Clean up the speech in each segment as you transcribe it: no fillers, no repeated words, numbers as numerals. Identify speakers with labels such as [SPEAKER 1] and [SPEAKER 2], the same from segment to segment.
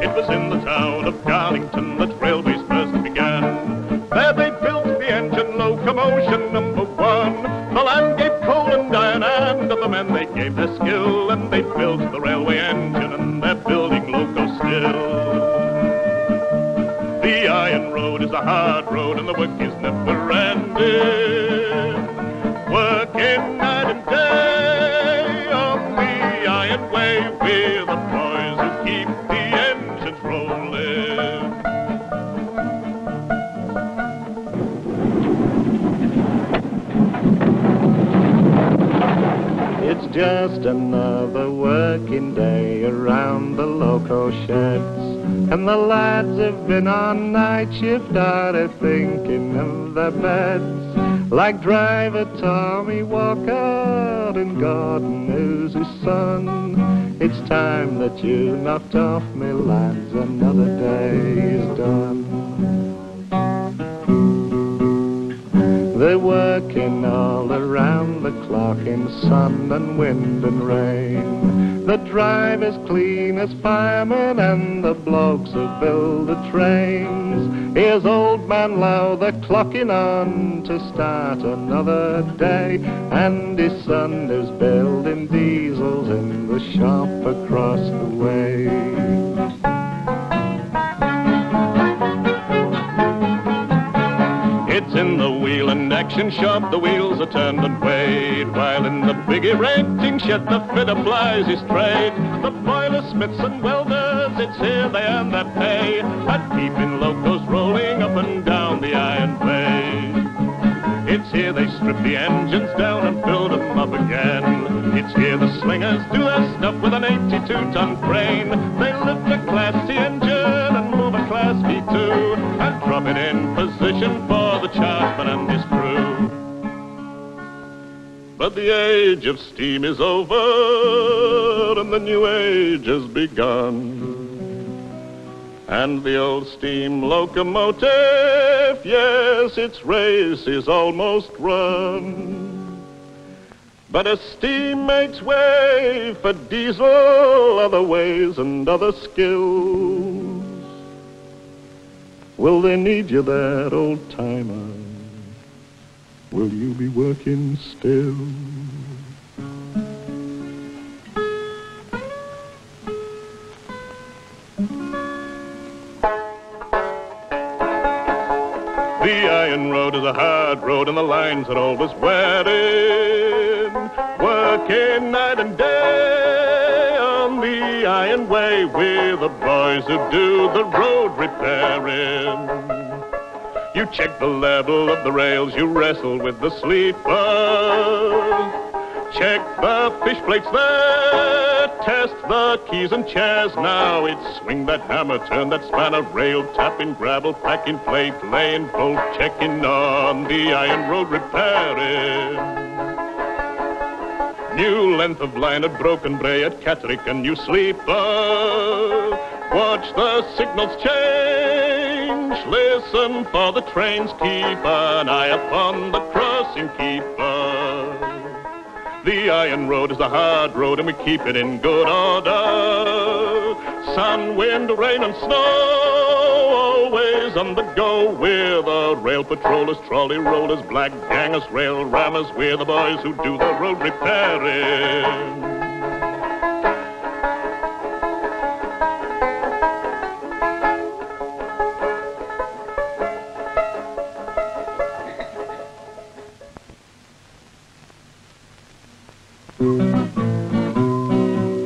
[SPEAKER 1] It was in the town of Darlington that railways first began. There they built the engine locomotion number one. The land gave coal and iron, and of the men they gave their skill, and they built the railway engine, and they're building loco still. The iron road is a hard road, and the work is never ending. Working night and day on the iron way, we're the boys who keep the engines rolling. It's just another working day around the loco sheds, and the lads have been on night shift, are they thinking of their beds? Like driver Tommy Walker and Gordon, who's his son. It's time that you knocked off me, lads, another day is done. They're working all around the clock in sun and wind and rain. The driver's clean as firemen, and the blokes who build the trains. Here's old man Lowther clocking on to start another day, and his son who's building diesels in the shop across the way. It's in the wheel and action shop, the wheels are turned and weighed, while in the big erecting shed the fitter plies his trade. The boiler smiths and welders, it's here they earn their pay, at keeping locos rolling up and down the iron way. It's here they strip the engines down and build them up again. It's here the slingers do their stuff with an 82-ton crane. They lift a Class C engine and move a Class B2 and drop it in position for the chargeman and his crew. But the age of steam is over and the new age has begun. And the old steam locomotive, yes, its race is almost run. But as steam makes way for diesel, other ways and other skills, will they need you there, old timer? Will you be working still? The iron road is a hard road, and the lines are always wearing. Working night and day on the iron way, we're the boys who do the road repairing. You check the level of the rails, you wrestle with the sleepers. Check the fish plates there, test the keys and chairs. Now it's swing that hammer, turn that spanner, rail tapping, gravel packing, plate laying, bolt checking on the iron road repairing. New length of line at Broken Brae, at Catterick, a new sleeper. Watch the signals change, listen for the trains, keep an eye upon the crossing keeper. The iron road is a hard road, and we keep it in good order. Sun, wind, rain, and snow, always on the go. We're the rail patrollers, trolley rollers, black gangers, rail rammers. We're the boys who do the road repairing.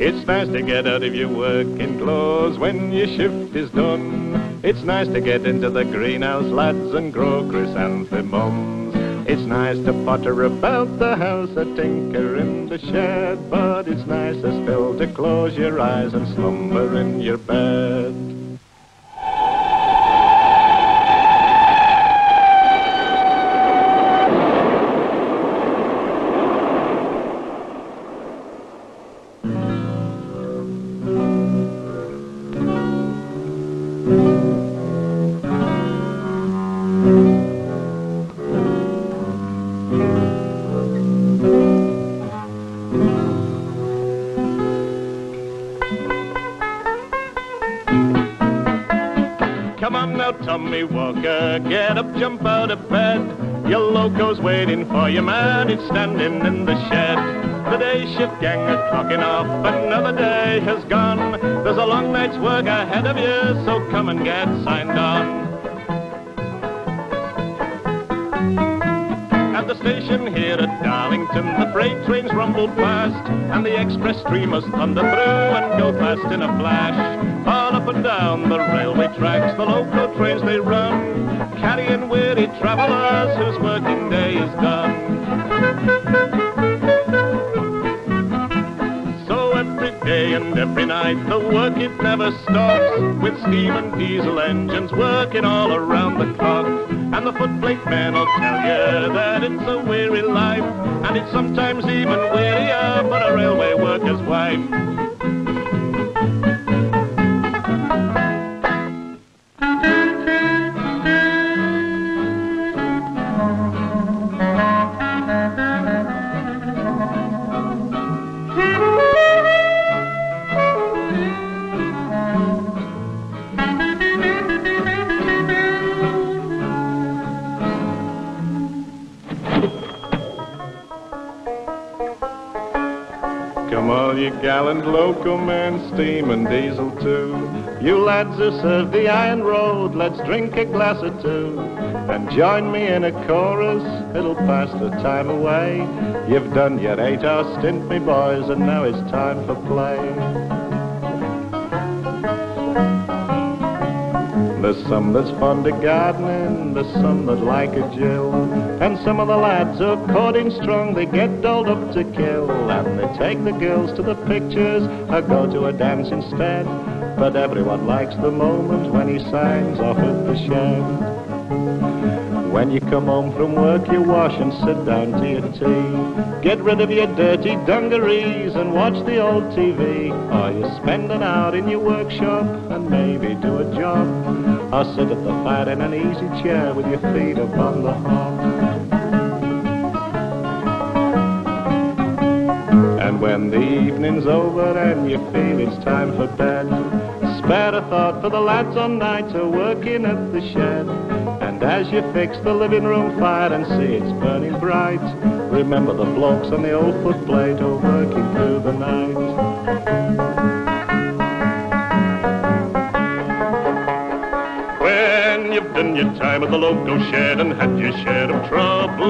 [SPEAKER 1] It's nice to get out of your working clothes when your shift is done. It's nice to get into the greenhouse, lads, and grow chrysanthemums. It's nice to potter about the house, a tinker in the shed, but it's nicer still to close your eyes and slumber in your bed. Tommy Walker, get up, jump out of bed. Your loco's waiting for you, man, it's standing in the shed. The day shift gang are clocking off, another day has gone. There's a long night's work ahead of you, so come and get signed on. At the station here at Darlington, the freight trains rumble past, and the express streamers thunder through and go past in a flash. All up and down the railway tracks, the local trains they run, carrying weary travellers whose working day is done. So every day and every night, the work it never stops, with steam and diesel engines working all around the clock. And the footplate men will tell you that it's a weary life, and it's sometimes even wearier for a railway worker's wife. Come all you gallant loco men, steam and diesel too. You lads who serve the iron road, let's drink a glass or two. And join me in a chorus, it'll pass the time away. You've done your 8-hour stint, me boys, and now it's time for play. There's some that's fond of gardening, there's some that like a Jill, and some of the lads are courting strong, they get dolled up to kill. And they take the girls to the pictures, or go to a dance instead. But everyone likes the moment when he signs off at the shed. When you come home from work, you wash and sit down to your tea. Get rid of your dirty dungarees and watch the old TV. Or you spend an hour in your workshop and maybe do a job. Or sit at the fire in an easy chair with your feet up on the hob. And when the evening's over and you feel it's time for bed, spare a thought for the lads on nights who are working at the shed. And as you fix the living room fire and see it's burning bright, remember the blokes on the old footplate are working through the night. When you've done your time at the local shed and had your share of trouble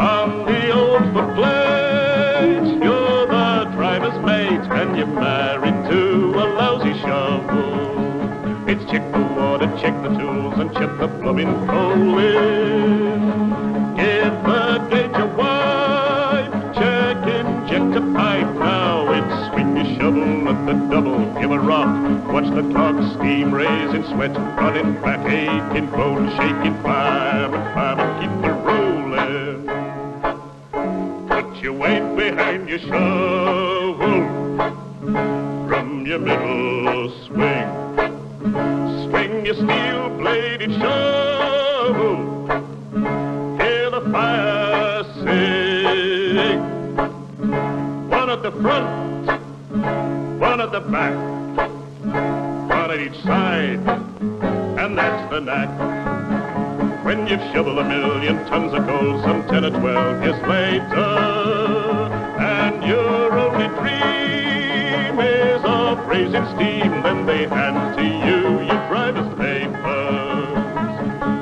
[SPEAKER 1] on the old footplate, you're the driver's mate and you're married to a lousy shovel. It's check the water, check the tools, and check the plumbing coal in. Give the gauge a wipe, check injector pipe. Now it's swing your shovel at the double, give a rock. Watch the clock, steam raising, sweat running, back aching, cold shaking, fireman, keep it rolling. Put your weight behind your shovel, from your middle swing. Swing your steel-bladed shovel, hear the fire sing. One at the front, one at the back, one at each side, and that's the knack. When you've shoveled 1,000,000 tons of coal some 10 or 12 years later, and your only dream is of raising steam, then they hand to you your driver's papers.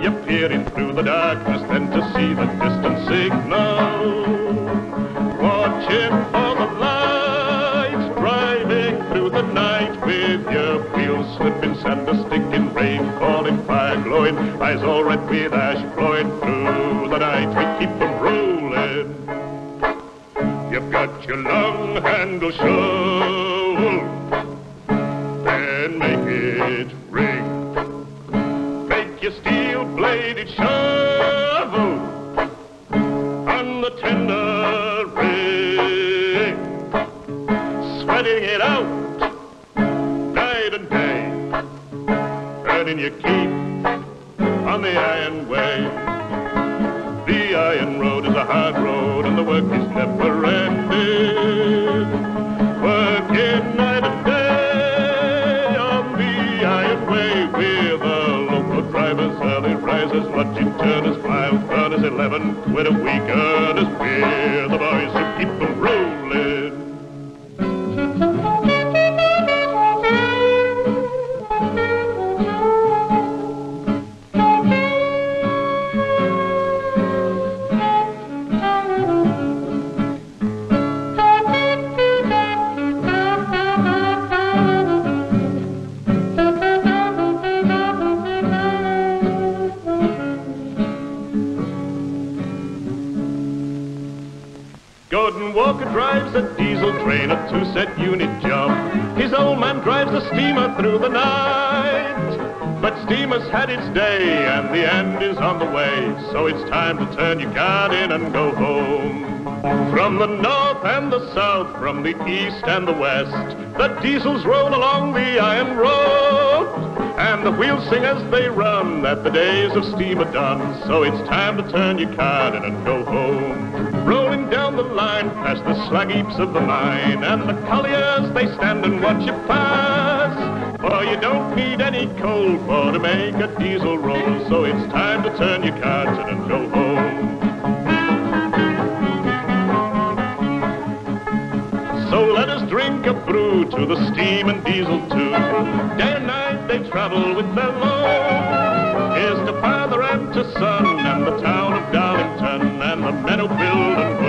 [SPEAKER 1] You're peering through the darkness then to see the distant signal, watching for the lights, driving through the night with your wheels slipping, sand sticking, rain falling, fire glowing, eyes all red with ash flowing. Through the night we keep them rolling. You've got your long handle shovel, then make it ring. Make your steel-bladed shovel on the tender ring, sweating it out night and day, earning your keep on the iron way. The iron road is a hard road and the work is never ending. Working night and day on the iron way with as much in turn as 5 fun as 11 quid a week earners. We're the boys who keep them rolling. Gordon Walker drives a diesel train, a two-set unit job. His old man drives a steamer through the night. But steamer's had its day and the end is on the way, so it's time to turn your card in and go home. From the north and the south, from the east and the west, the diesels roll along the iron road. And the wheels sing as they run that the days of steam are done, so it's time to turn your card in and go home. Rolling down the line past the slag heaps of the mine, and the colliers, they stand and watch you pass. For you don't need any coal for to make a diesel roll, so it's time to turn your cards in and go home. So let us drink a brew to the steam and diesel too. Day and night they travel with their load. Here's to father and to son, and the town of Darlington, and the men who build and